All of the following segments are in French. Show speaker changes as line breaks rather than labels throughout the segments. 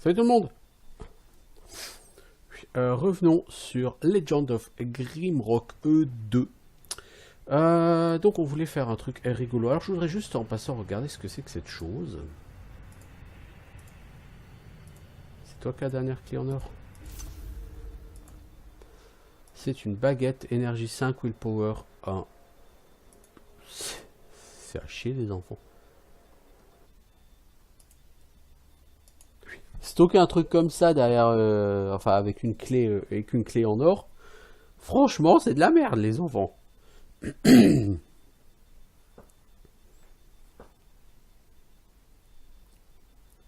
Salut tout le monde. Revenons sur Legend of Grimrock E2. Donc on voulait faire un truc rigolo. Alors je voudrais juste en passant regarder ce que c'est que cette chose. C'est toi qui as la dernière clé en or? C'est une baguette énergie 5 willpower 1. C'est à chier les enfants. Stocker un truc comme ça derrière, enfin avec une clé en or. Franchement, c'est de la merde les enfants.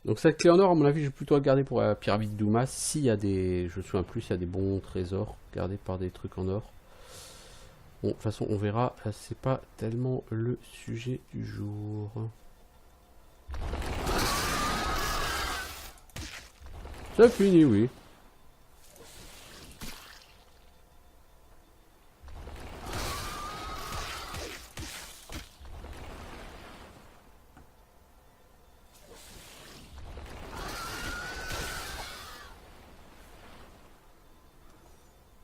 Donc cette clé en or, à mon avis, je vais plutôt la garder pour la pyramide d'Oumas. S'il y a des, je me souviens plus, s'il y a des bons trésors gardés par des trucs en or. Bon, de toute façon, on verra. C'est pas tellement le sujet du jour. C'est fini, oui.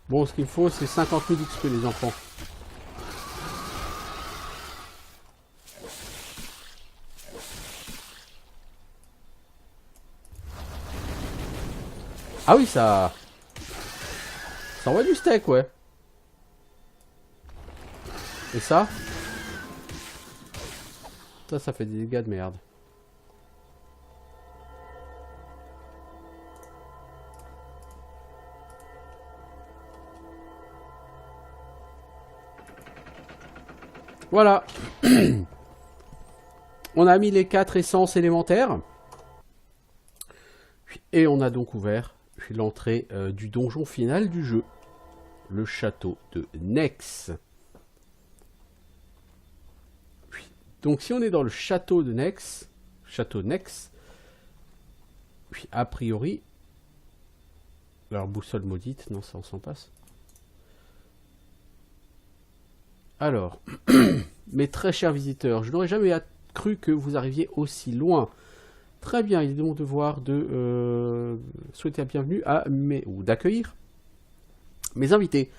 Bon, ce qu'il faut, c'est 50 000 XP, les enfants. Ah oui, ça envoie du steak, ouais. Et ça fait des dégâts de merde. Voilà. On a mis les 4 essences élémentaires. Et on a donc ouvert l'entrée du donjon final du jeu. Le château de Nex. Donc si on est dans le château de Nex, a priori, alors boussole maudite, non ça on s'en passe. Alors, mes très chers visiteurs, je n'aurais jamais cru que vous arriviez aussi loin. Très bien, il est de mon devoir de souhaiter la bienvenue ou d'accueillir mes invités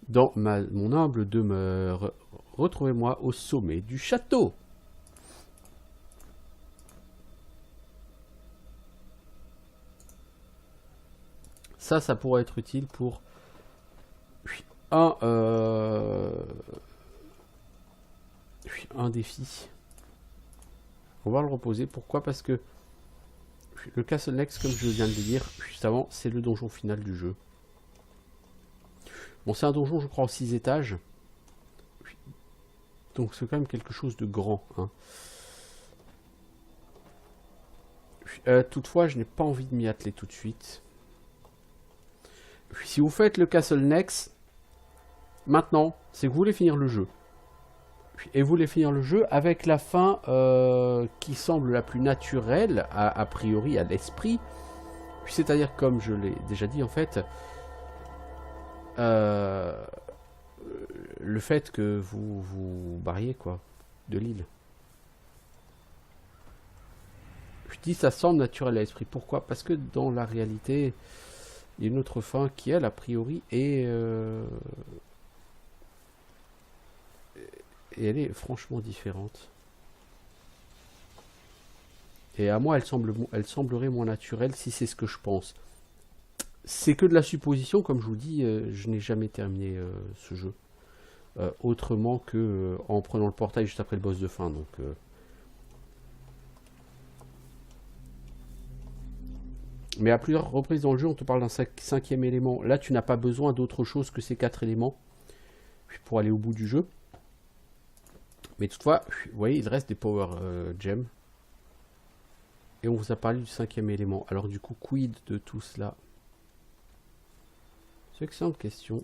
dans mon humble demeure. Retrouvez-moi au sommet du château. Ça pourrait être utile pour un défi. On va le reposer. Pourquoi? Parce que le Castle Nex, comme je viens de le dire juste avant, c'est le donjon final du jeu. Bon, c'est un donjon, je crois, en 6 étages. Donc c'est quand même quelque chose de grand. Hein. Toutefois, je n'ai pas envie de m'y atteler tout de suite. Si vous faites le Castle Nex, maintenant, c'est que vous voulez finir le jeu. Et vous voulez finir le jeu avec la fin qui semble la plus naturelle, a priori, à l'esprit. C'est-à-dire, comme je l'ai déjà dit, en fait, le fait que vous vous barriez, quoi, de l'île. Je dis ça semble naturel à l'esprit. Pourquoi? Parce que dans la réalité, il y a une autre fin qui, elle, a priori, est... et elle est franchement différente. Et à moi, elle semblerait moins naturelle si c'est ce que je pense. C'est que de la supposition, comme je vous dis, je n'ai jamais terminé ce jeu. Autrement que en prenant le portail juste après le boss de fin. Donc, mais à plusieurs reprises dans le jeu, on te parle d'un cinquième élément. Là, tu n'as pas besoin d'autre chose que ces 4 éléments pour aller au bout du jeu. Mais toutefois, vous voyez, il reste des power gems. Et on vous a parlé du 5e élément. Alors du coup, quid de tout cela? C'est une excellente question.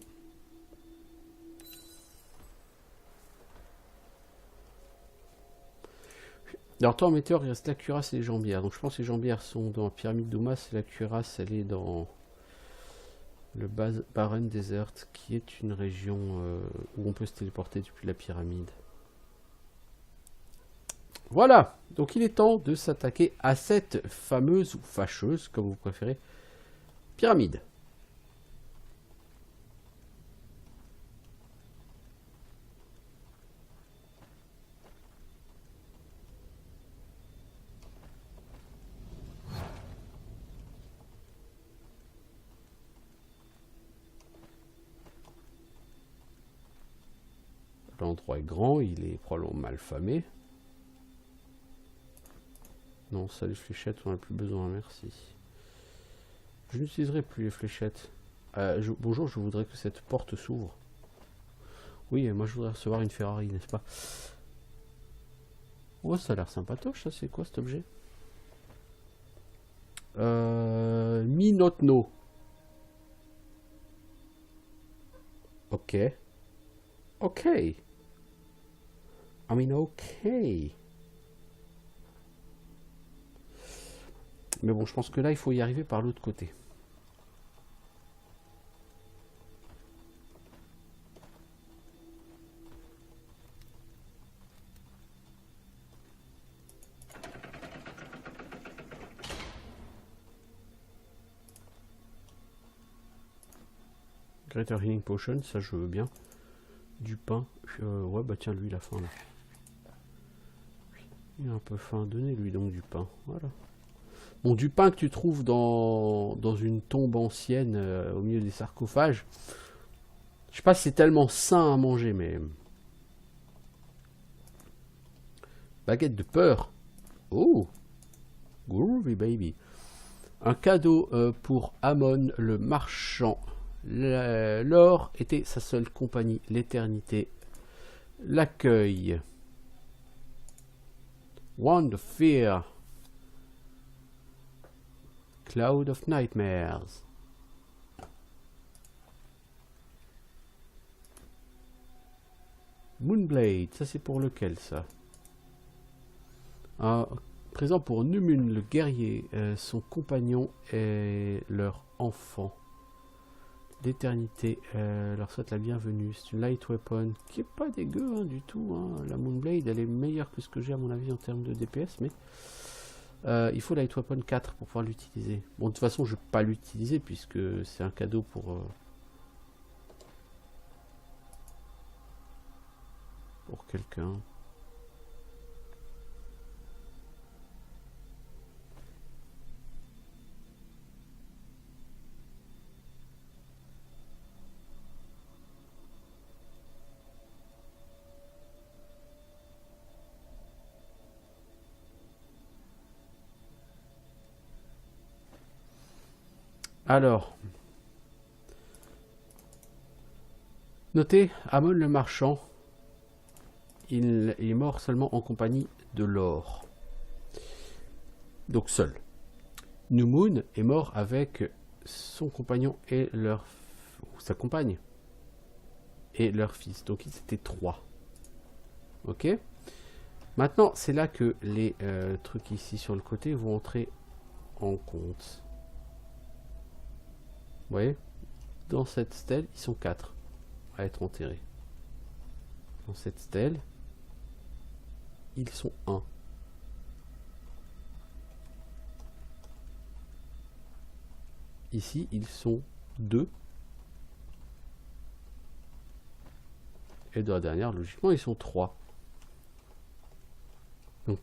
Alors toi en météore, il reste la cuirasse et les jambières. Donc je pense que les jambières sont dans la pyramide d'Oumas et la cuirasse, elle est dans le Barren Desert, qui est une région où on peut se téléporter depuis la pyramide. Voilà, donc il est temps de s'attaquer à cette fameuse ou fâcheuse, comme vous préférez, pyramide. L'endroit est grand, il est probablement mal famé. Non, ça, les fléchettes, on n'a plus besoin, merci. Je n'utiliserai plus les fléchettes. Bonjour, je voudrais que cette porte s'ouvre. Oui, moi je voudrais recevoir une Ferrari, n'est-ce pas? Oh, ça a l'air sympatoche, ça, c'est quoi cet objet? Minotno. Ok. Ok. I mean, ok. Mais bon, je pense que là, il faut y arriver par l'autre côté. Greater Healing Potion, ça je veux bien. Du pain. Ouais, bah tiens, lui, il a faim là. Il a un peu faim. Donnez-lui donc du pain. Voilà. Bon, du pain que tu trouves dans une tombe ancienne au milieu des sarcophages. Je sais pas si c'est tellement sain à manger, mais... Baguette de peur. Oh, groovy baby. Un cadeau pour Amon le marchand. L'or était sa seule compagnie. L'éternité l'accueille. Wand of Fear. Cloud of Nightmares. Moonblade, ça c'est pour lequel ça? Présent pour Numun le guerrier, son compagnon et leur enfant. L'éternité leur souhaite la bienvenue. C'est une light weapon qui est pas dégueu hein, du tout. Hein. La Moonblade elle est meilleure que ce que j'ai à mon avis en termes de DPS, mais il faut light weapon 4 pour pouvoir l'utiliser. Bon, de toute façon, je ne vais pas l'utiliser puisque c'est un cadeau pour quelqu'un. Alors, notez, Amon le marchand, il est mort seulement en compagnie de l'or. Donc seul. Numun est mort avec son compagnon et sa compagne et leur fils. Donc ils étaient 3. Ok. Maintenant, c'est là que les trucs ici sur le côté vont entrer en compte. Vous voyez, dans cette stèle, ils sont 4 à être enterrés. Dans cette stèle, ils sont 1. Ici, ils sont 2. Et dans la dernière, logiquement, ils sont 3. Donc,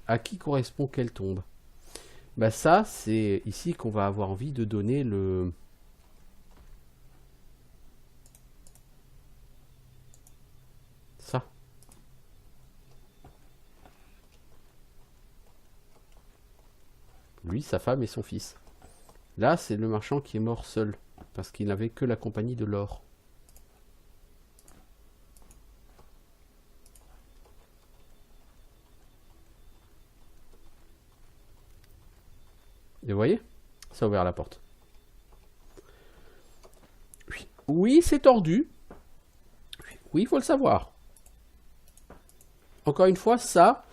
à qui correspond quelle tombe? Bah ça, c'est ici qu'on va avoir envie de donner le... Ça. Lui, sa femme et son fils. Là, c'est le marchand qui est mort seul, parce qu'il n'avait que la compagnie de l'or. Et vous voyez, ça a ouvert la porte. Oui, c'est tordu. Oui, il faut le savoir. Encore une fois, ça,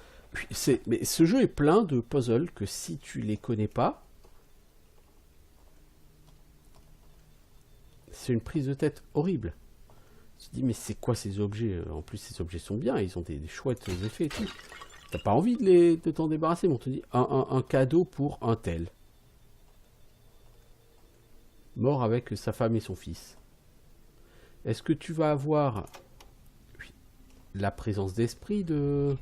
mais ce jeu est plein de puzzles que si tu les connais pas, c'est une prise de tête horrible. Tu te dis, mais c'est quoi ces objets? En plus, ces objets sont bien, ils ont des chouettes effets et tout. T'as pas envie de t'en débarrasser, mais on te dit un cadeau pour un tel. Mort avec sa femme et son fils. Est-ce que tu vas avoir la présence d'esprit d'aller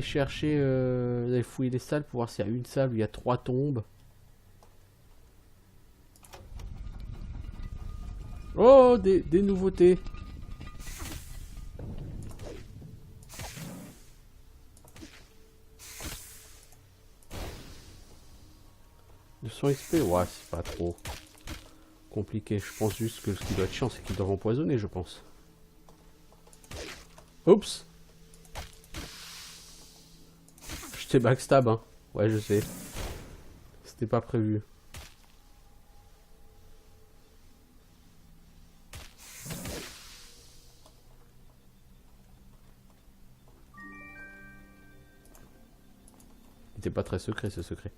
chercher, d'aller fouiller les salles pour voir s'il y a une salle où il y a 3 tombes? Oh, des nouveautés. De 100 XP, ouais, c'est pas trop compliqué. Je pense juste que ce qui doit être chiant, c'est qu'ils doivent empoisonner, je pense. Oups. Je t'ai backstab, hein. Ouais, je sais. C'était pas prévu. Il était pas très secret, ce secret.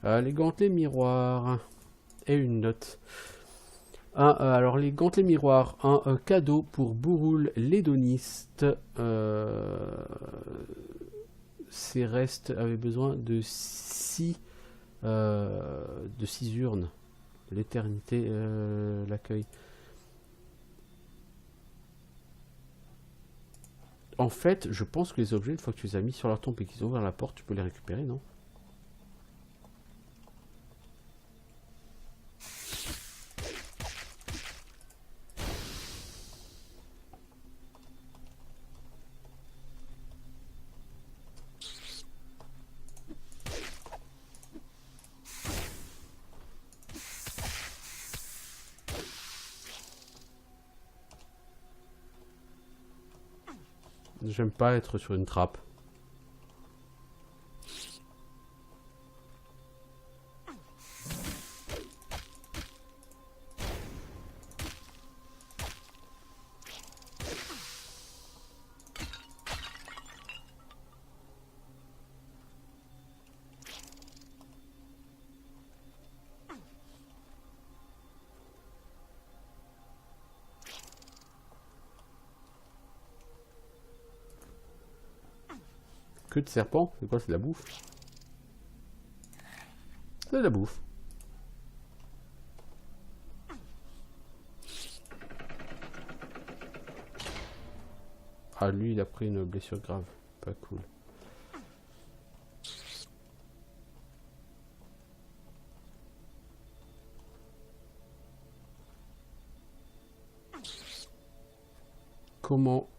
Les gantelets miroirs. Et une note. Alors, les gantelets miroirs. Un cadeau pour Bouroul l'hédoniste. Ces restes avaient besoin de 6 urnes. L'éternité l'accueil. En fait, je pense que les objets, une fois que tu les as mis sur leur tombe et qu'ils ont ouvert la porte, tu peux les récupérer, non? J'aime pas être sur une trappe. Queue de serpent? C'est quoi? C'est de la bouffe? C'est de la bouffe. Ah, lui, il a pris une blessure grave. Pas cool. Comment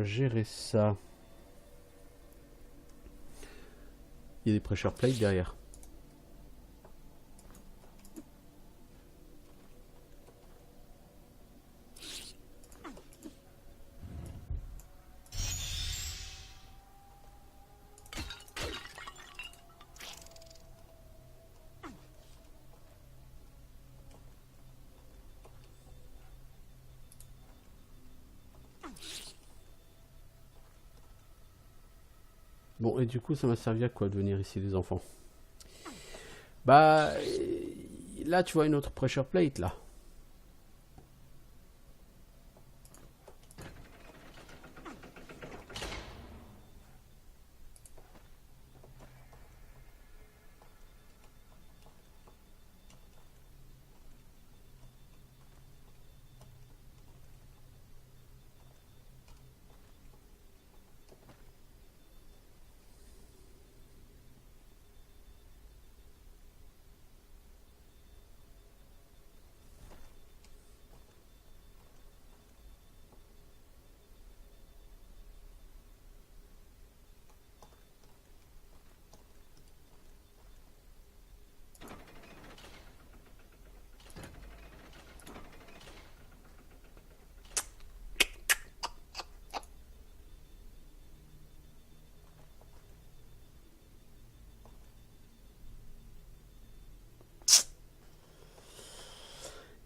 gérer ça? Il y a des pressure plates derrière. Bon, et du coup, ça m'a servi à quoi de venir ici, les enfants? Bah, là, tu vois une autre pressure plate, là.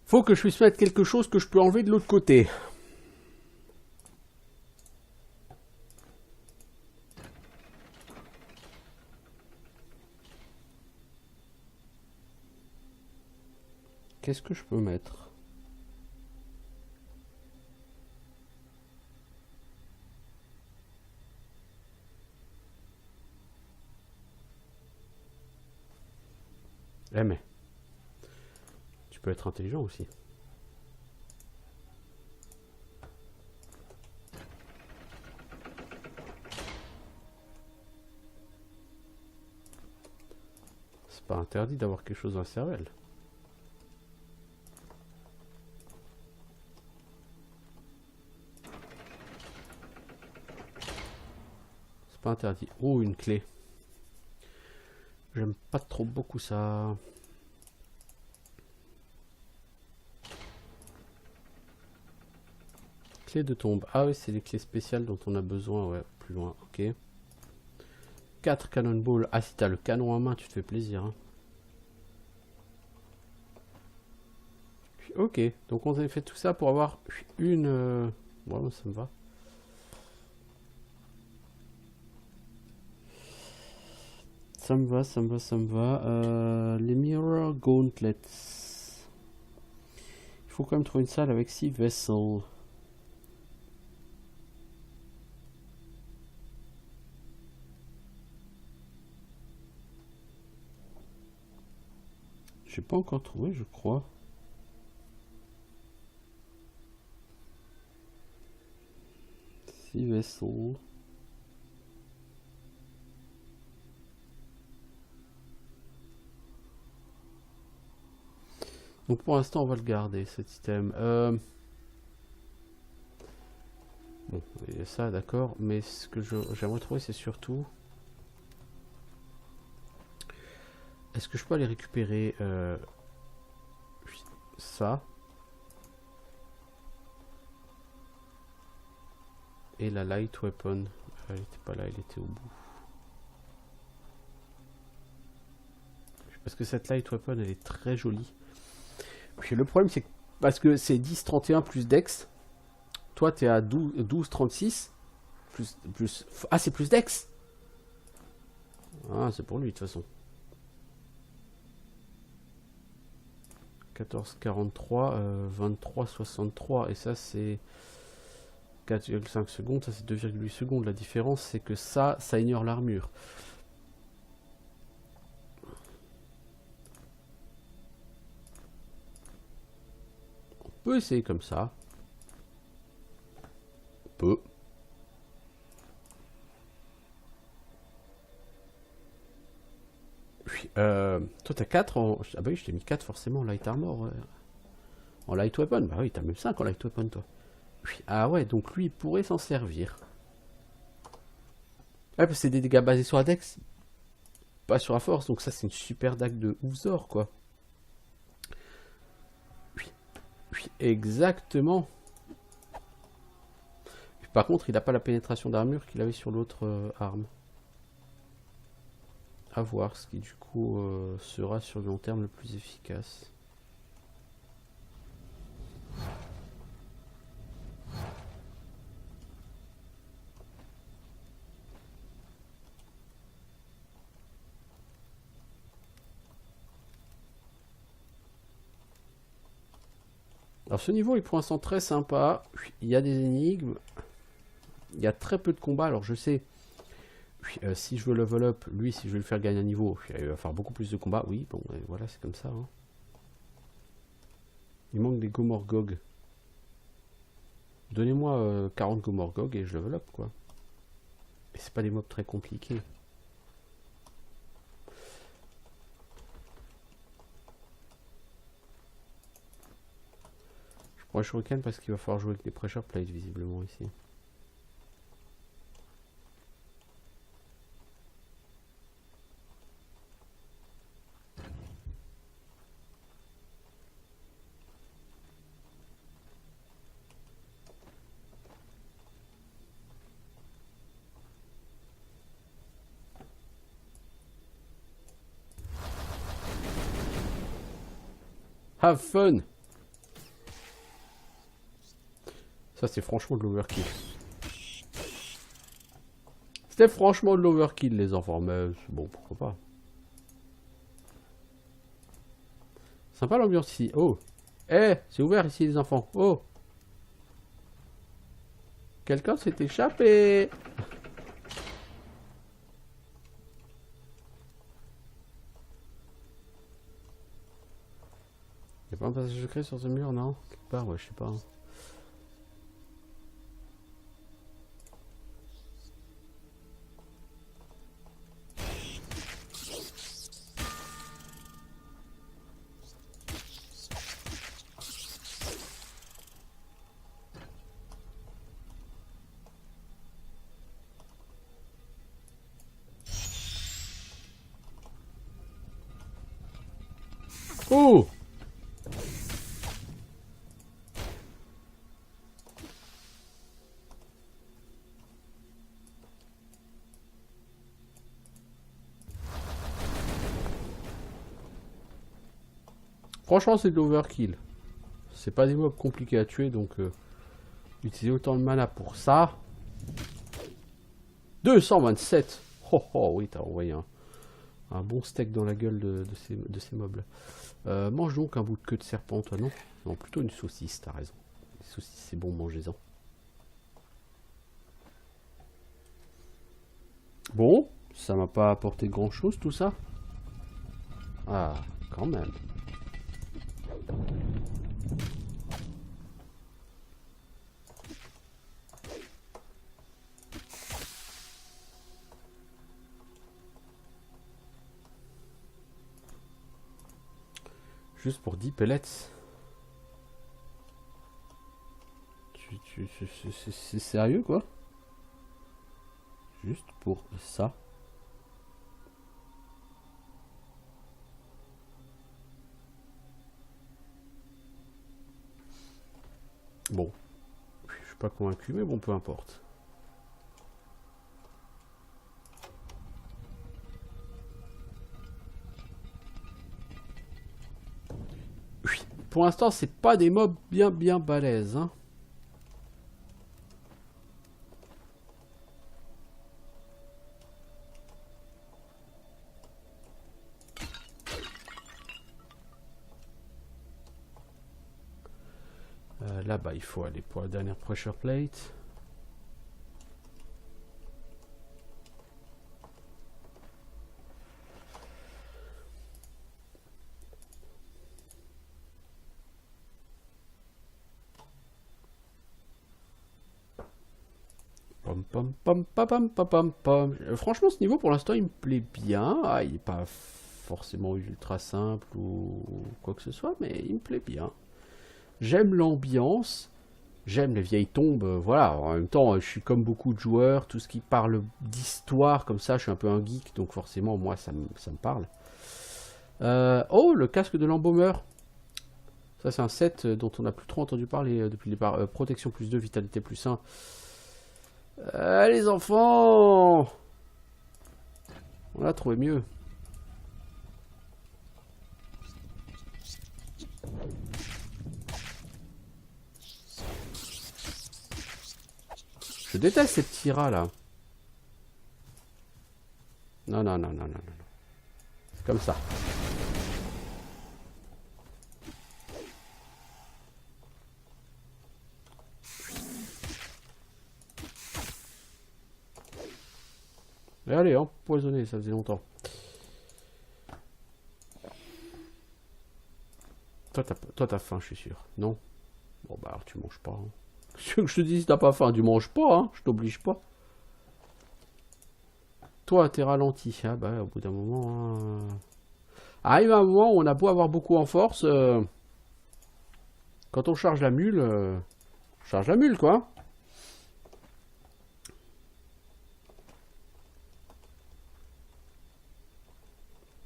Faut que je puisse mettre quelque chose que je peux enlever de l'autre côté. Qu'est-ce que je peux mettre? Eh mais, tu peux être intelligent aussi. C'est pas interdit d'avoir quelque chose dans la cervelle. C'est pas interdit. Oh, une clé. J'aime pas trop beaucoup ça. Clé de tombe. Ah oui, c'est les clés spéciales dont on a besoin. Ouais, plus loin. Ok. 4 cannonballs. Ah, si t'as le canon en main, tu te fais plaisir. Hein. Ok. Donc on avait fait tout ça pour avoir une... Bon, ça me va. Ça me va, ça me va, ça me va. Les Mirror Gauntlets. Il faut quand même trouver une salle avec 6 vaisseaux. J'ai pas encore trouvé, je crois. Six vaisseaux. Donc pour l'instant, on va le garder, cet item. Bon, il y a ça, d'accord. Mais ce que j'aimerais trouver, c'est surtout... Est-ce que je peux aller récupérer ça et la light weapon? Elle était pas là, elle était au bout. Parce que cette light weapon, elle est très jolie. Puis le problème, c'est que parce que c'est 10-31 plus dex, toi, tu es à 12-36 plus... Ah, c'est plus dex. Ah, c'est pour lui, de toute façon. 14-43, 23-63. Et ça, c'est 4,5 secondes. Ça, c'est 2,8 secondes. La différence, c'est que ça ignore l'armure. On peut essayer comme ça. On peut. Puis, toi, t'as 4 en... Ah bah oui, je t'ai mis 4 forcément en light armor. Ouais. En light weapon. Bah oui, t'as même 5 en light weapon, toi. Puis, ah ouais, donc lui, il pourrait s'en servir. Ouais, parce que c'est des dégâts basés sur la dex, pas sur la force. Donc ça, c'est une super dague de Ouzor, quoi. Oui, exactement. Puis, par contre, il n'a pas la pénétration d'armure qu'il avait sur l'autre arme. À voir, ce qui du coup sera sur le long terme le plus efficace. Alors ce niveau est pour l'instant très sympa. Il y a des énigmes. Il y a très peu de combats. Alors je sais, si je veux level up, lui, si je veux le faire gagner un niveau, il va faire beaucoup plus de combats. Oui, bon, voilà, c'est comme ça. Hein. Il manque des Gomorgog. Donnez-moi 40 Gomorgog et je level up, quoi. Et c'est pas des mobs très compliqués. Je prends un shuriken parce qu'il va falloir jouer avec des pressure plates, visiblement, ici. Have fun! Ça, c'est franchement de l'overkill. C'était franchement de l'overkill, les enfants, mais bon, pourquoi pas. Sympa l'ambiance ici. Oh! Eh! C'est ouvert ici, les enfants. Oh! Quelqu'un s'est échappé! Y'a pas un passage secret sur ce mur, non? Quelque part, ouais, je sais pas. Oh! Franchement, c'est de l'overkill. C'est pas des mobs compliqués à tuer, donc utiliser autant de mana pour ça. 227! Oh oh, oui, t'as envoyé un bon steak dans la gueule de ces mobs là. Mange donc un bout de queue de serpent, toi, non? Non, plutôt une saucisse, t'as raison. Les saucisses, c'est bon, mangez-en. Bon, ça m'a pas apporté grand chose tout ça. Ah, quand même. Juste pour 10 pellets. C'est sérieux quoi? Juste pour ça. Bon. Je suis pas convaincu, mais bon, peu importe. Oui. Pour l'instant, c'est pas des mobs bien balèzes, hein. Là-bas, il faut aller pour la dernière pressure plate. Pom pom pom pom pom pom pom pom. Franchement, ce niveau pour l'instant, il me plaît bien. Ah, il n'est pas forcément ultra simple ou quoi que ce soit, mais il me plaît bien. J'aime l'ambiance. J'aime les vieilles tombes, voilà. En même temps, je suis comme beaucoup de joueurs, tout ce qui parle d'histoire, comme ça, je suis un peu un geek, donc forcément, moi, ça me parle. Oh, le casque de l'embaumeur. Ça, c'est un set dont on n'a plus trop entendu parler depuis les protection plus 2, vitalité plus 1. Les enfants! On a trouvé mieux. Je déteste ces petits rats là. Non, non, non, non, non, non. Comme ça. Et allez, empoisonné, ça faisait longtemps. Toi, t'as faim, je suis sûr. Non? Bon, bah alors tu manges pas. Hein. Ce que je te dis, si t'as pas faim, tu manges pas, hein. Je t'oblige pas. Toi, t'es ralenti. Ah bah, au bout d'un moment... Hein... Arrive un moment où on a beau avoir beaucoup en force... Quand on charge la mule... charge la mule, quoi.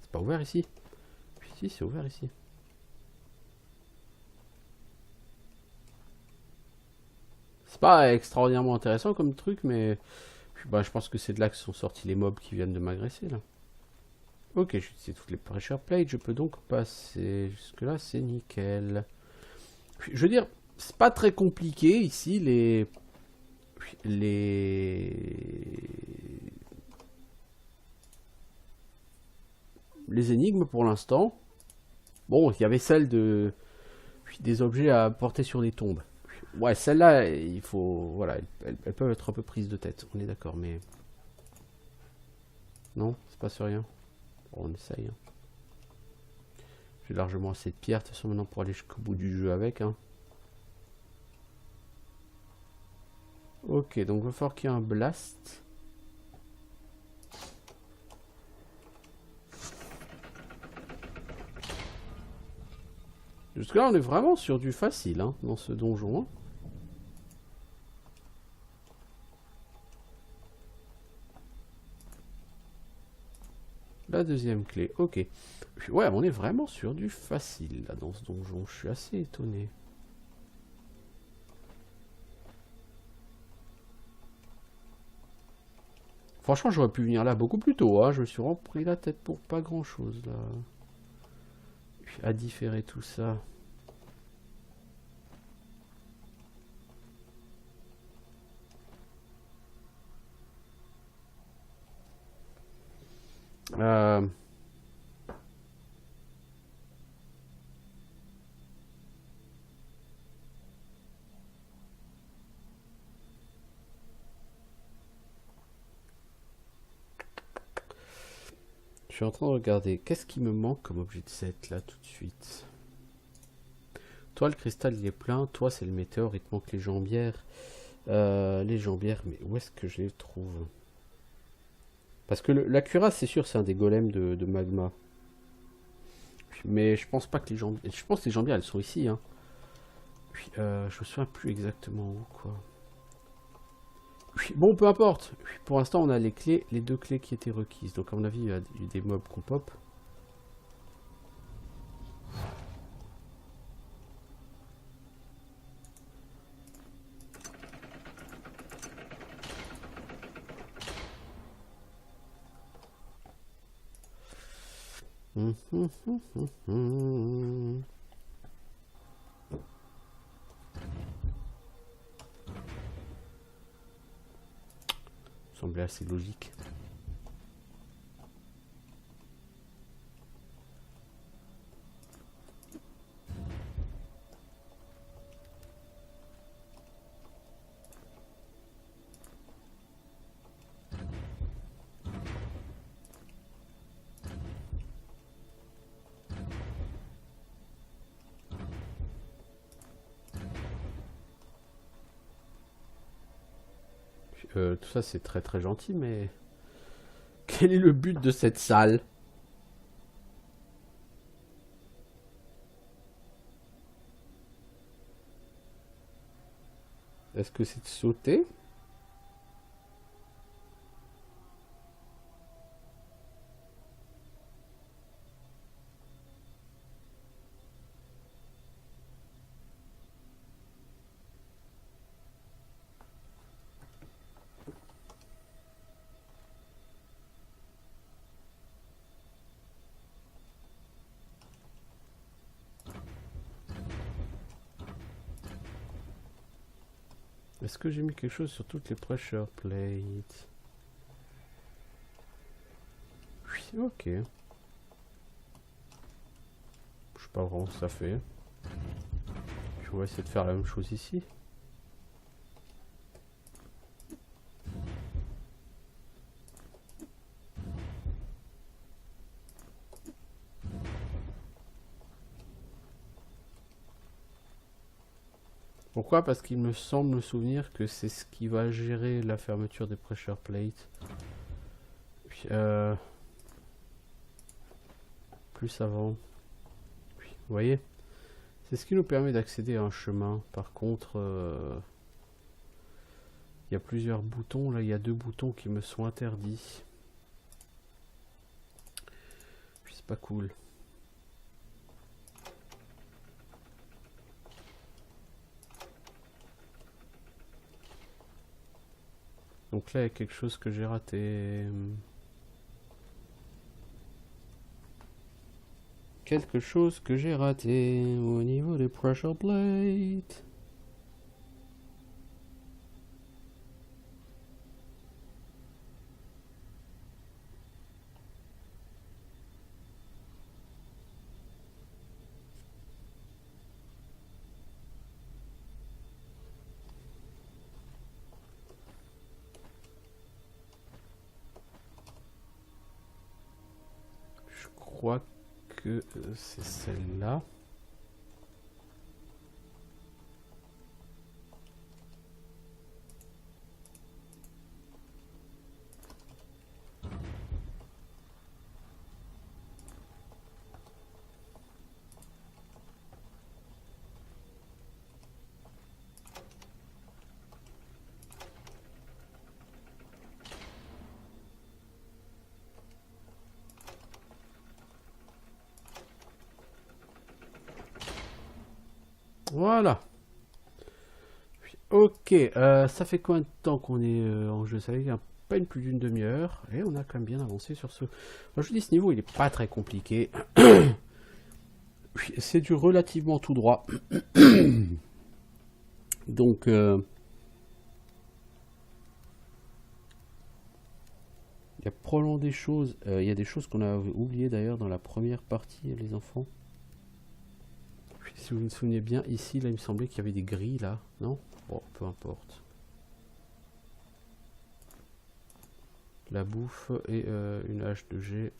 C'est pas ouvert ici? Si, c'est ouvert ici. C'est pas extraordinairement intéressant comme truc, mais... Bah, je pense que c'est de là que sont sortis les mobs qui viennent de m'agresser, là. Ok, j'ai utilisé toutes les pressure plates, je peux donc passer. Jusque là, c'est nickel. Je veux dire, c'est pas très compliqué ici, les énigmes pour l'instant. Bon, il y avait celle des objets à porter sur des tombes. Ouais, celle-là, il faut... Voilà, elles peuvent être un peu prises de tête, on est d'accord, mais... Non, c'est pas sur rien. Bon, on essaye. Hein. J'ai largement assez de pierres, de toute façon, maintenant pour aller jusqu'au bout du jeu avec. Hein. Ok, donc il va falloir qu'il y ait un blast. Jusque là, on est vraiment sur du facile hein, dans ce donjon. Hein. La deuxième clé, ok. Ouais, on est vraiment sur du facile là dans ce donjon. Je suis assez étonné. Franchement, j'aurais pu venir là beaucoup plus tôt. Hein. Je me suis vraiment pris la tête pour pas grand chose là. Puis à différer tout ça. Euh... Je suis en train de regarder. Qu'est-ce qui me manque comme objet de set là tout de suite? Toi, le cristal il est plein. Toi, c'est le météore. Il te manque les jambières. Les jambières, mais où est-ce que je les trouve? Parce que la cuirasse, c'est sûr, c'est un des golems de magma. Mais je pense pas que les jambières... Je pense que les jambières, elles sont ici. Hein. Puis, je me souviens plus exactement où, quoi. Bon, peu importe. Pour l'instant, on a les clés, les deux clés qui étaient requises. Donc, à mon avis, il y a des mobs qu'on pop. Semblait assez logique. Tout ça, c'est très très gentil, mais... Quel est le but de cette salle? Est-ce que c'est de sauter? Est-ce que j'ai mis quelque chose sur toutes les pressure plates? Oui, ok. Je sais pas vraiment ce que ça fait. On va essayer de faire la même chose ici. Pourquoi? Parce qu'il me semble me souvenir que c'est ce qui va gérer la fermeture des pressure plates. Puis, plus avant. Puis, vous voyez? C'est ce qui nous permet d'accéder à un chemin. Par contre, il y a plusieurs boutons. Là, il y a 2 boutons qui me sont interdits. Puis, c'est pas cool. Donc là, il y a quelque chose que j'ai raté. Quelque chose que j'ai raté au niveau des pressure plates. Je crois que c'est celle-là. Voilà. Ok, ça fait combien de temps qu'on est en jeu? Ça fait à peine plus d'une demi-heure. Et on a quand même bien avancé sur ce... Moi, je dis, ce niveau, il est pas très compliqué. C'est du relativement tout droit. Donc... il y a probablement des choses... il y a des choses qu'on a oubliées d'ailleurs dans la première partie, les enfants. Si vous me souvenez bien, ici, là, il me semblait qu'il y avait des grilles, là. Non? Bon, peu importe. La bouffe et une hache de G.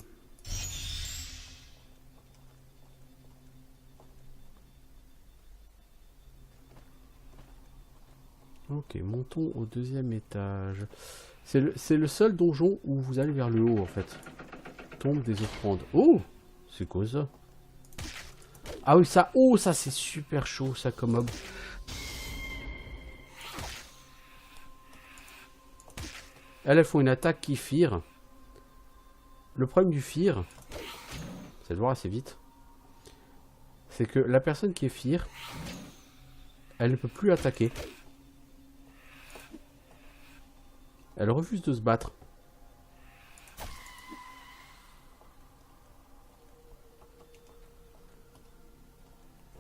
Ok, montons au deuxième étage. C'est le seul donjon où vous allez vers le haut, en fait. Tombe des offrandes. Oh! C'est quoi ça? Ah oui, ça... Oh, ça, c'est super chaud, ça, comme mob. Elles font une attaque qui fire. Le problème du fire, c'est de voir assez vite, c'est que la personne qui est fire, elle ne peut plus attaquer. Elle refuse de se battre.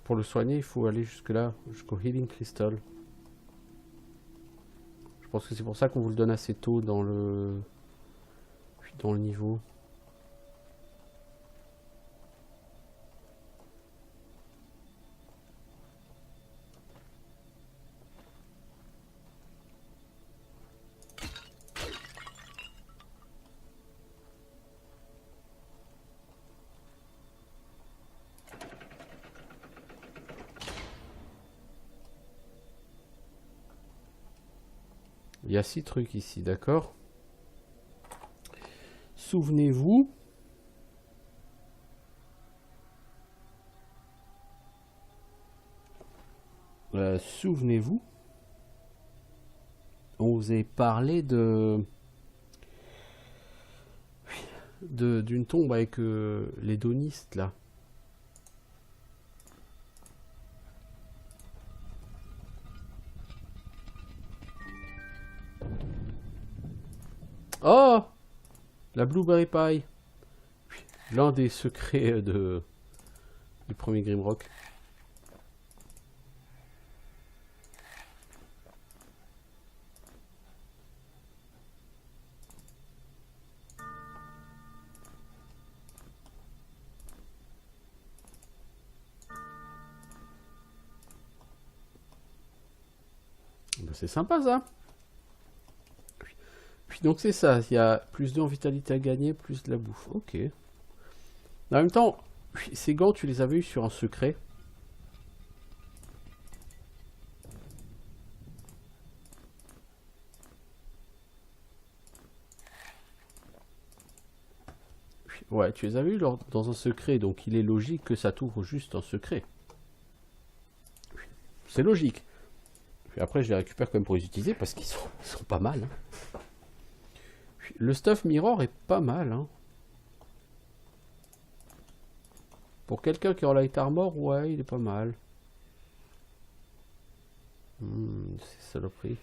Pour le soigner, il faut aller jusque là, jusqu'au Healing Crystal. Je pense que c'est pour ça qu'on vous le donne assez tôt dans le niveau. Il y a 6 trucs ici, d'accord? Souvenez-vous. Souvenez-vous. On vous avait parlé d'une tombe avec les donistes, là. Oh! La Blueberry Pie. L'un des secrets du premier Grimrock. Ben, c'est sympa ça. Puis donc c'est ça, il y a plus de en vitalité à gagner, plus de la bouffe. Ok. En même temps, ces gants, tu les avais eu sur un secret. Ouais, tu les avais eu dans un secret, donc il est logique que ça t'ouvre juste un secret. C'est logique. Puis après, je les récupère quand même pour les utiliser parce qu'ils sont pas mal. Hein. Le stuff mirror est pas mal. Hein. Pour quelqu'un qui est en light armor, ouais, il est pas mal. C'est saloperie.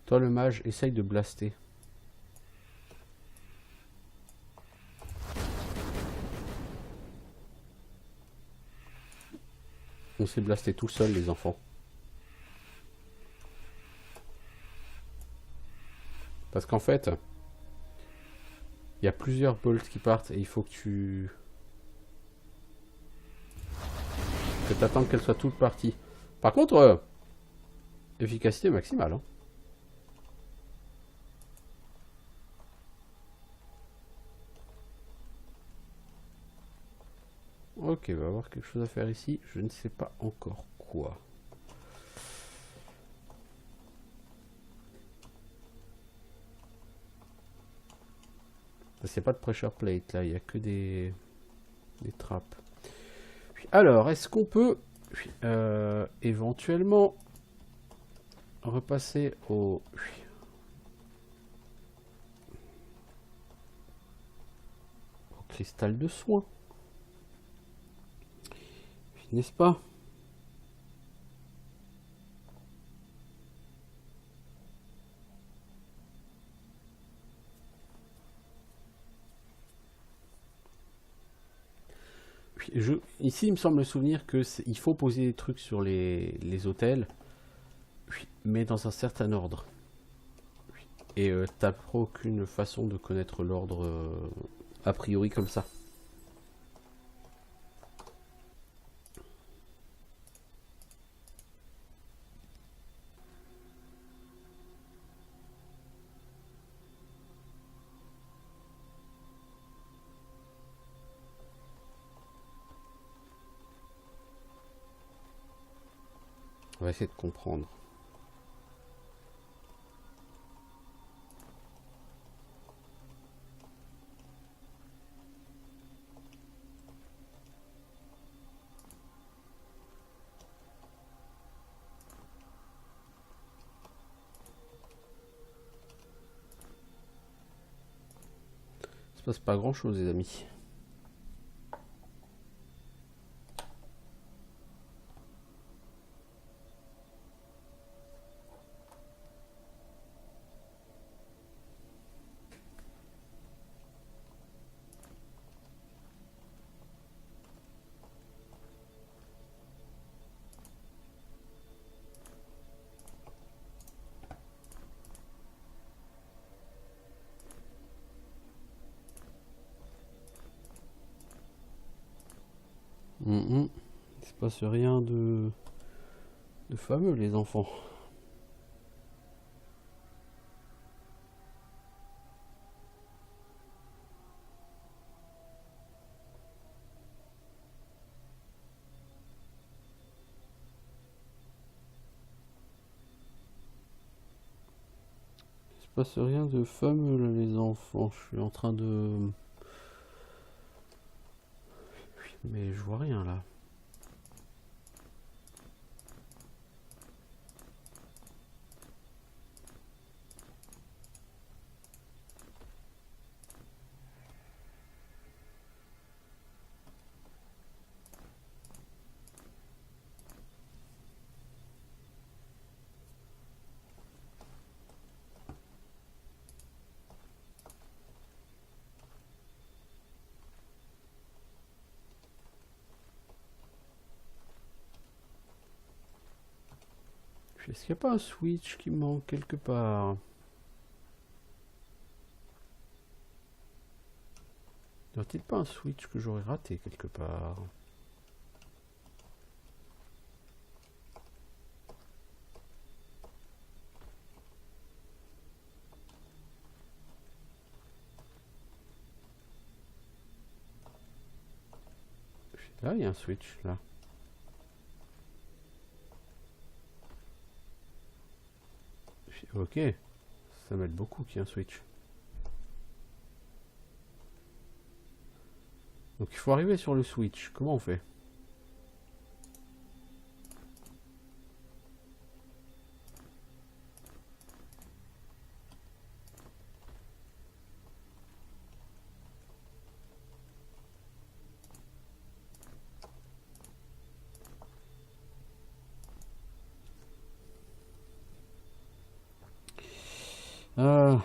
Toi, le mage, essaye de blaster. On s'est blasté tout seul, les enfants. Parce qu'en fait, il y a plusieurs bolts qui partent et il faut que tu... Peut-être attendre qu'elle soit toute partie. Par contre, efficacité maximale. Hein. Ok, on va avoir quelque chose à faire ici. Je ne sais pas encore quoi. C'est pas de pressure plate là, il n'y a que des trappes. Alors, est-ce qu'on peut éventuellement repasser au cristal de soin? N'est-ce pas? Ici, il me semble me souvenir que il faut poser des trucs sur les hôtels, mais dans un certain ordre. Et t'as aucune façon de connaître l'ordre a priori comme ça. On va essayer de comprendre. Il se passe pas grand chose, les amis. Il se passe rien de fameux, les enfants. Il se passe rien de fameux, là, les enfants. Je suis en train de... Mais je vois rien, là. Est-ce qu'il n'y a pas un switch qui manque quelque part? N'y a-t-il pas un switch que j'aurais raté quelque part? Là, il y a un switch, là. Ok, ça m'aide beaucoup qu'il y ait un switch. Donc il faut arriver sur le switch. Comment on fait? Ah.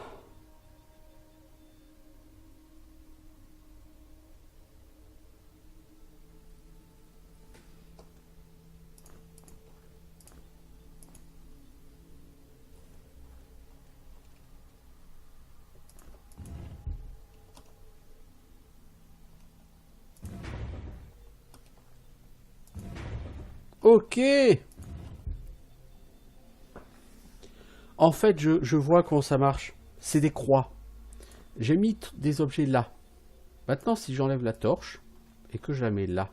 Ok. En fait, je vois comment ça marche. C'est des croix. J'ai mis des objets là. Maintenant, si j'enlève la torche et que je la mets là,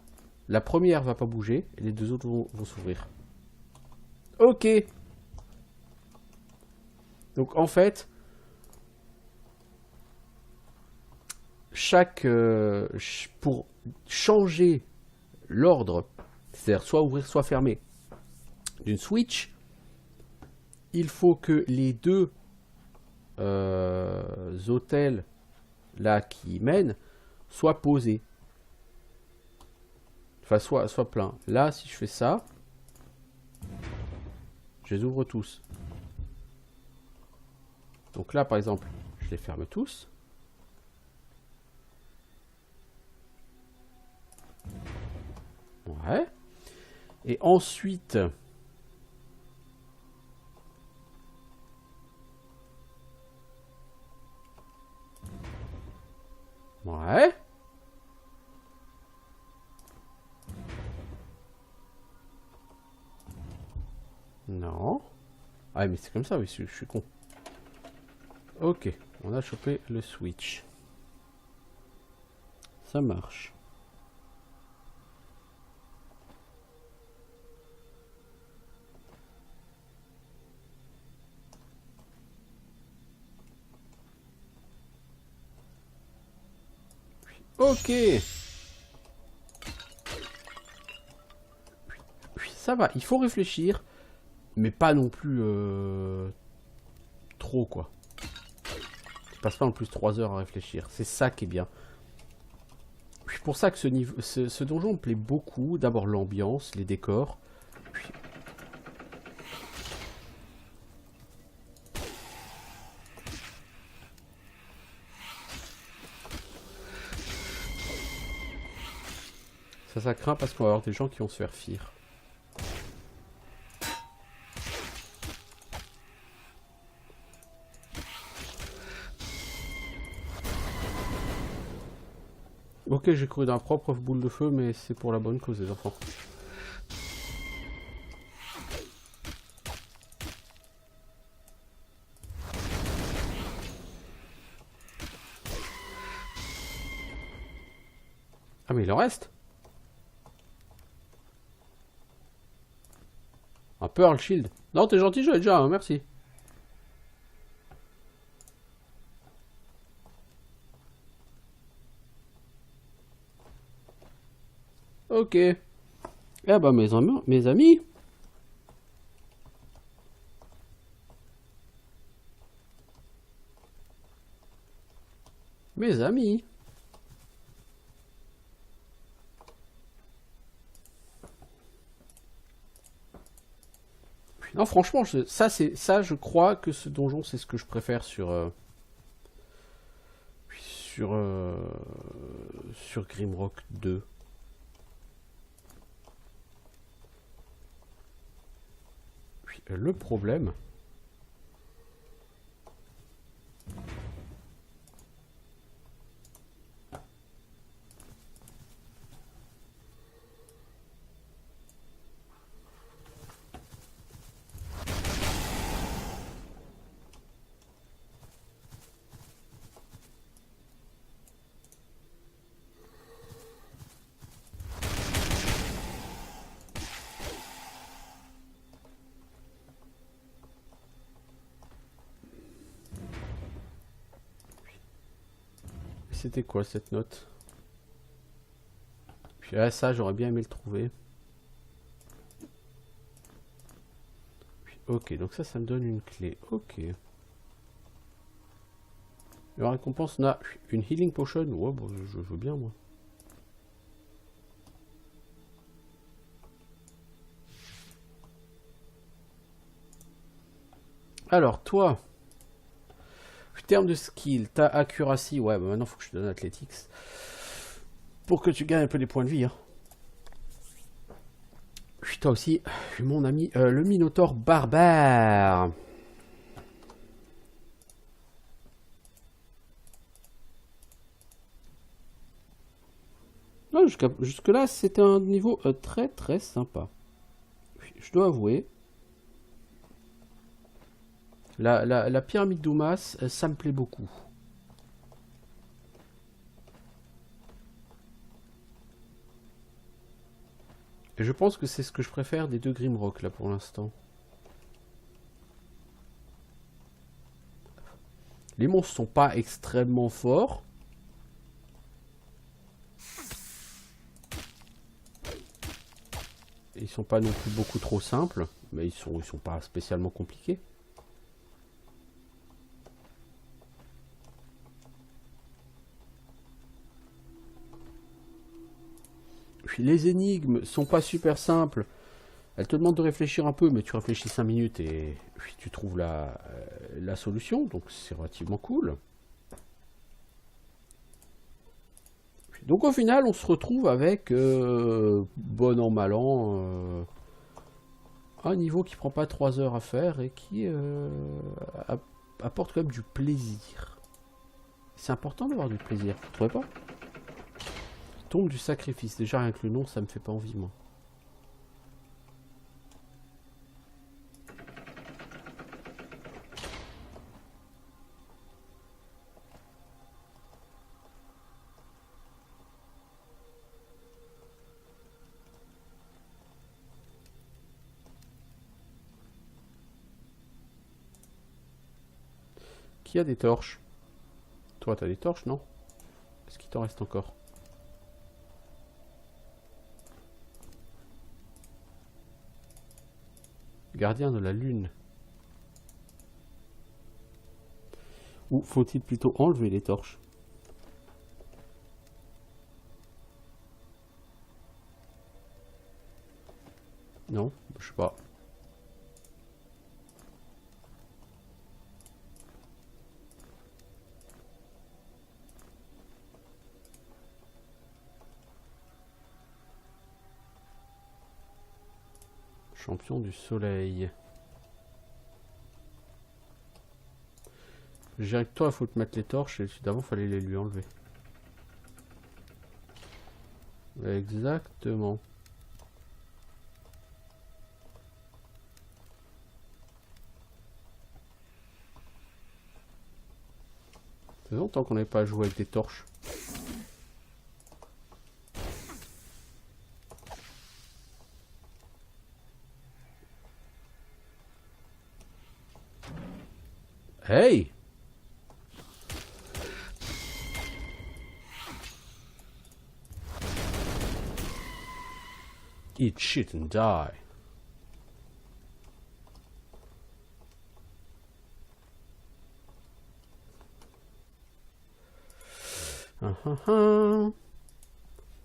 la première va pas bouger et les deux autres vont s'ouvrir. Ok. Donc en fait, pour changer l'ordre, c'est-à-dire soit ouvrir soit fermer d'une switch, il faut que les deux hôtels là qui mènent soient posés. Enfin, soit plein. Là, si je fais ça, je les ouvre tous. Donc là, par exemple, je les ferme tous. Ouais. Et ensuite, ouais. Non. Ah, mais c'est comme ça, oui, je suis con. Ok, on a chopé le switch. Ça marche. Ok. Ça va, il faut réfléchir, mais pas non plus trop, quoi. Tu passes pas en plus 3 heures à réfléchir. C'est ça qui est bien. C'est pour ça que ce donjon me plaît beaucoup. D'abord l'ambiance, les décors. Puis... ça craint parce qu'on va avoir des gens qui vont se faire fuir. Ok, j'ai couru dans ma propre boule de feu, mais c'est pour la bonne cause, les enfants. Ah, mais il en reste. Un Pearl Shield. Non, t'es gentil, je l'ai déjà, hein, merci. Ok. Eh bah, mes amis. Mes amis. Non, franchement, ça, je crois que ce donjon, c'est ce que je préfère sur Grimrock 2. Puis, le problème, c'était quoi cette note? Puis là, ça, j'aurais bien aimé le trouver. Puis, ok, donc ça me donne une clé. Ok. La récompense, on a une healing potion. Ouais, bon, je veux bien, moi. Alors, toi, en termes de skill, ta accuracy, ouais, bah maintenant, faut que je te donne athletics. Pour que tu gagnes un peu des points de vie, hein. Puis toi aussi, mon ami, le Minotaure barbare. Non, jusque là, c'était un niveau très très sympa. je dois avouer, la pyramide d'Oumas, ça me plaît beaucoup. Et je pense que c'est ce que je préfère des deux Grimrock là pour l'instant. Les monstres sont pas extrêmement forts. Ils sont pas non plus beaucoup trop simples, mais ils sont pas spécialement compliqués. Puis les énigmes sont pas super simples. Elles te demandent de réfléchir un peu, mais tu réfléchis 5 minutes et puis tu trouves la solution, donc c'est relativement cool. Donc au final, on se retrouve avec, bon an, mal an, un niveau qui prend pas 3 heures à faire et qui apporte quand même du plaisir. C'est important d'avoir du plaisir, vous trouvez pas? Tombe du sacrifice, déjà rien que le nom, ça me fait pas envie, moi. Qui a des torches? Toi, t'as des torches, non? Est-ce qu'il t'en reste encore? Gardien de la lune. Ou faut-il plutôt enlever les torches? Non, je sais pas. Champion du soleil. Je dirais que toi, il faut te mettre les torches et celui d'avant, fallait les lui enlever. Exactement. Ça fait longtemps qu'on n'avait pas joué avec des torches. Hey! Eat shit and die.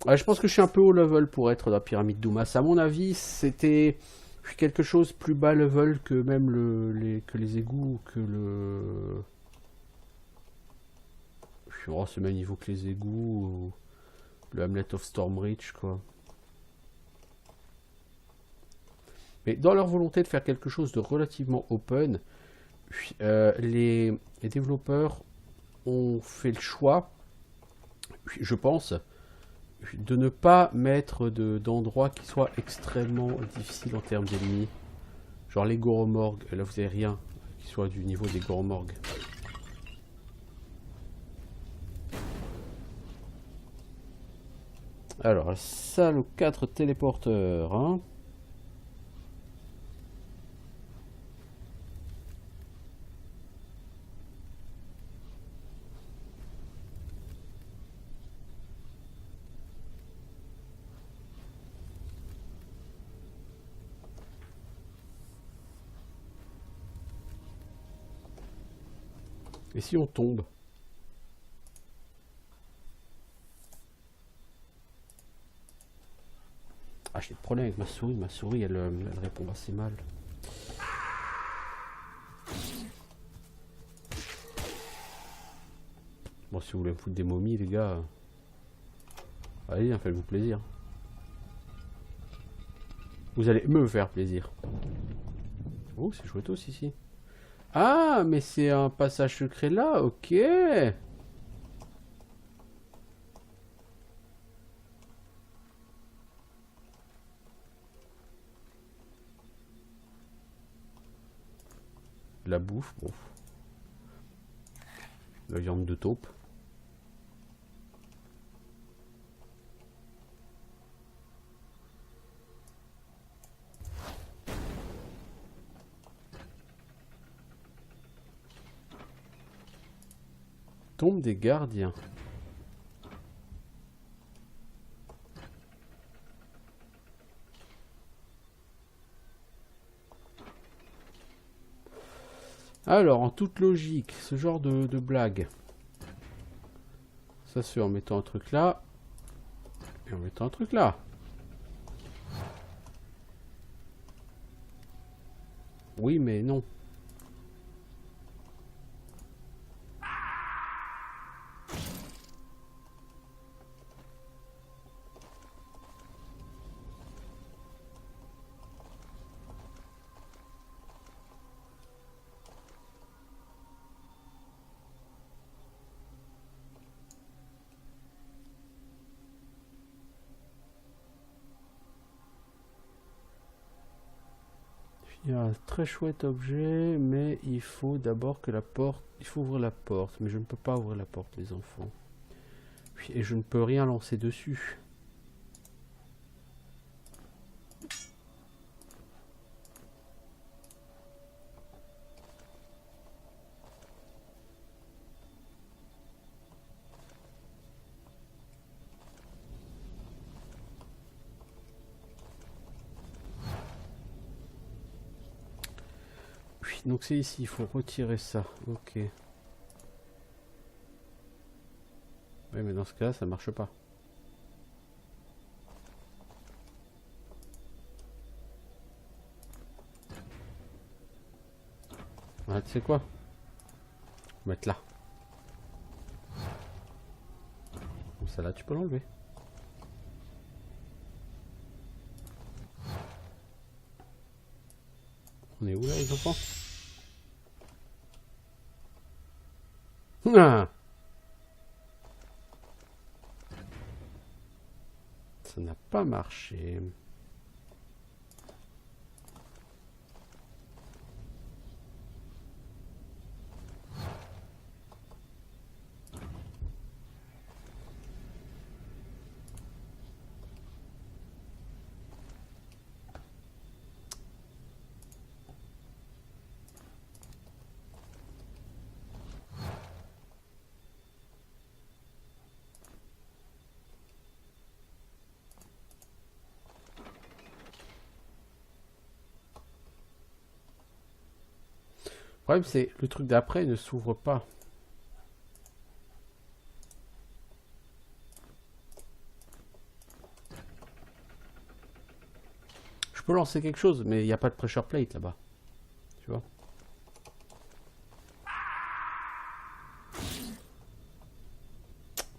Ouais, je pense que je suis un peu haut level pour être dans la pyramide d'Oumas. À mon avis, c'était quelque chose plus bas level que même que les égouts, que le... Oh, c'est le même niveau que les égouts, ou le Hamlet of Stormreach, quoi. Mais dans leur volonté de faire quelque chose de relativement open, les développeurs ont fait le choix, je pense, de ne pas mettre d'endroits qui soient extrêmement difficiles en termes d'ennemis. Genre les Goromorgues, là vous avez rien qui soit du niveau des Goromorgues. Alors, salle aux 4 téléporteurs, hein. Et si on tombe? Ah, j'ai des problèmes avec ma souris elle répond assez mal. Bon, si vous voulez me foutre des momies, les gars, allez, hein, faites-vous plaisir. Vous allez me faire plaisir. Oh, c'est chouette aussi ici. Ah, mais c'est un passage secret là, ok. la bouffe. Bon. La viande de taupe. Tombe des gardiens. Alors, en toute logique, ce genre de blague, ça c'est en mettant un truc là, et en mettant un truc là. Oui, mais non. Il y a un très chouette objet, mais il faut d'abord que la porte... Il faut ouvrir la porte, mais je ne peux pas ouvrir la porte, les enfants. Et je ne peux rien lancer dessus. Donc c'est ici, il faut retirer ça. Ok. Oui, mais dans ce cas, ça marche pas. Ah, tu sais quoi? Mettre là. Comme ça là, tu peux l'enlever. On est où là, les enfants? Ah, ça n'a pas marché. Le problème, c'est le truc d'après ne s'ouvre pas. Je peux lancer quelque chose, mais il n'y a pas de pressure plate là-bas. Tu vois?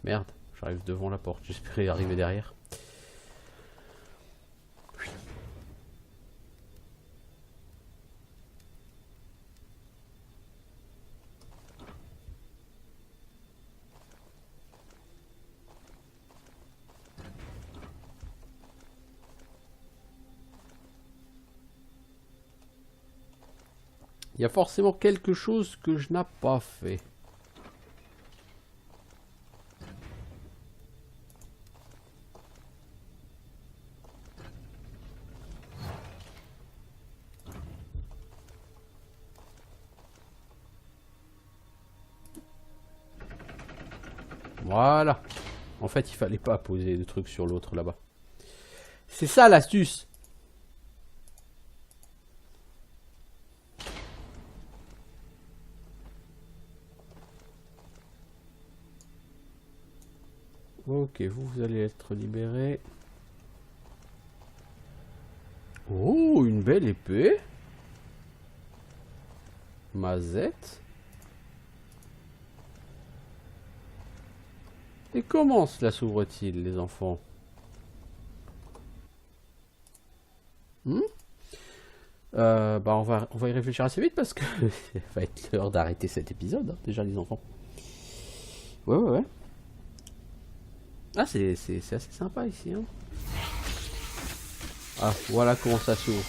Merde, j'arrive devant la porte. J'espérais arriver derrière. Il y a forcément quelque chose que je n'ai pas fait. Voilà. En fait, il fallait pas poser de trucs sur l'autre là-bas. C'est ça l'astuce. Ok, vous allez être libéré. Oh, une belle épée. Mazette. Et comment cela s'ouvre-t-il, les enfants? Bah on va y réfléchir assez vite parce que ça va être l'heure d'arrêter cet épisode, hein, déjà les enfants. Ouais. Ah, c'est assez sympa ici. Hein. Ah, voilà comment ça s'ouvre.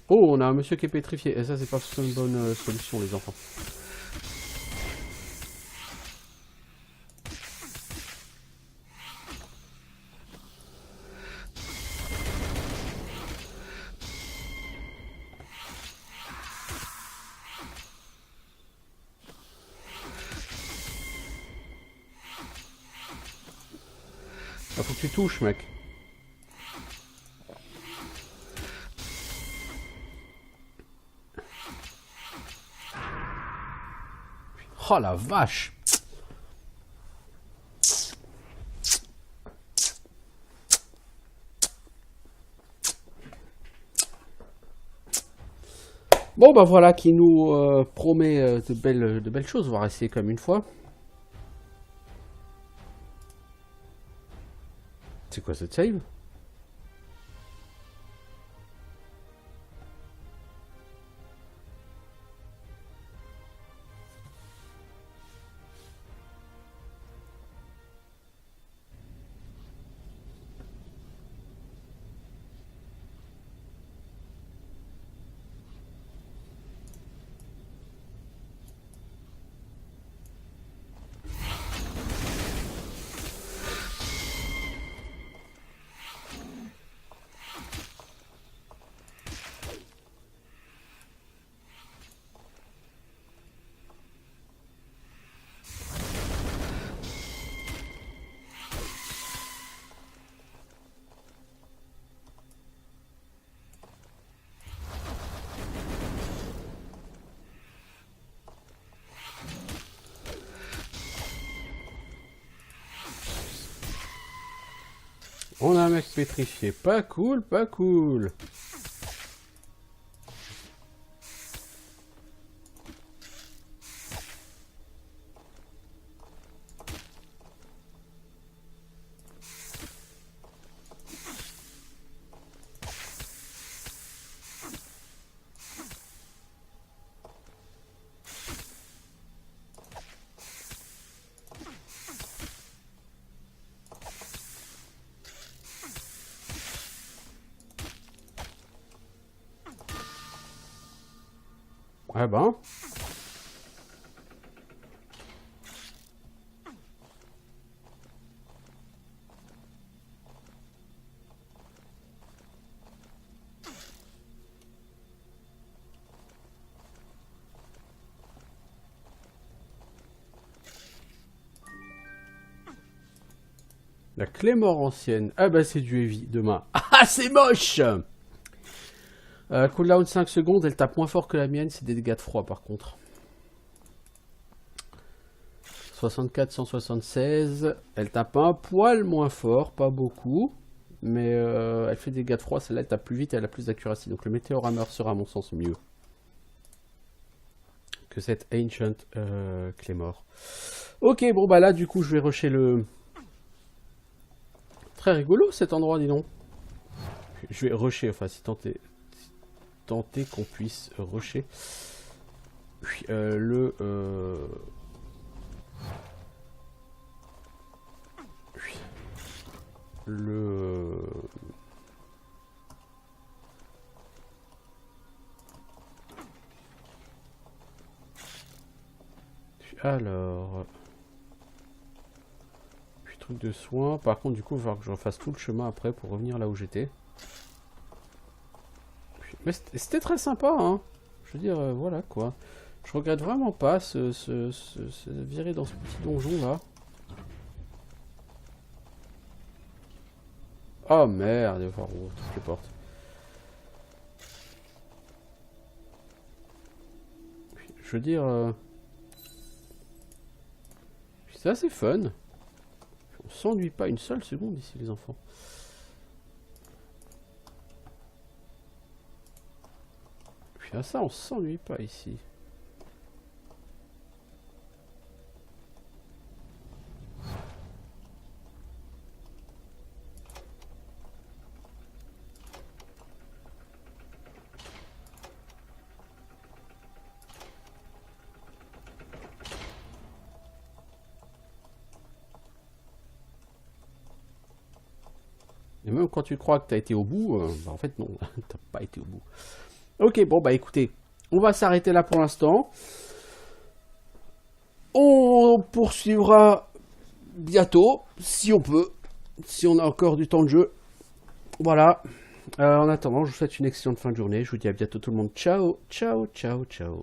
Oh, on a un monsieur qui est pétrifié. Et ça, c'est pas forcément une bonne solution, les enfants. Ah, faut que tu touches, mec. Oh la vache! Bon bah voilà qui nous promet de belles choses. On va essayer comme une fois. C'est quoi cette save? On a un mec pétrifié. Pas cool, pas cool. Ah ben. La clé mort ancienne. Ah bah c'est du heavy demain. Ah c'est moche. Cooldown 5 secondes, elle tape moins fort que la mienne, c'est des dégâts de froid par contre. 64, 176, elle tape un poil moins fort, pas beaucoup, mais elle fait des dégâts de froid, celle-là elle tape plus vite et elle a plus d'accuracy, donc le Meteor Hammer sera à mon sens mieux que cette Ancient Claymore. Ok, bon bah là du coup je vais rusher le... Très rigolo cet endroit, dis donc. Je vais rusher, enfin si tenter qu'on puisse rusher. Puis le alors puis truc de soin. Par contre du coup il va falloir que je refasse tout le chemin après pour revenir là où j'étais. Mais c'était très sympa, hein. Je veux dire, voilà quoi. Je regrette vraiment pas se virer dans ce petit donjon là. Oh merde, il va falloir ouvrir toutes les portes. Je veux dire, c'est assez fun. On s'ennuie pas une seule seconde ici, les enfants. Puis à ça, on s'ennuie pas ici. Et même quand tu crois que tu as été au bout, bah en fait non, t'as pas été au bout. Ok, bon bah écoutez, on va s'arrêter là pour l'instant. On poursuivra bientôt, si on peut, si on a encore du temps de jeu. Voilà. En attendant, je vous souhaite une excellente fin de journée. Je vous dis à bientôt tout le monde. Ciao, ciao, ciao, ciao.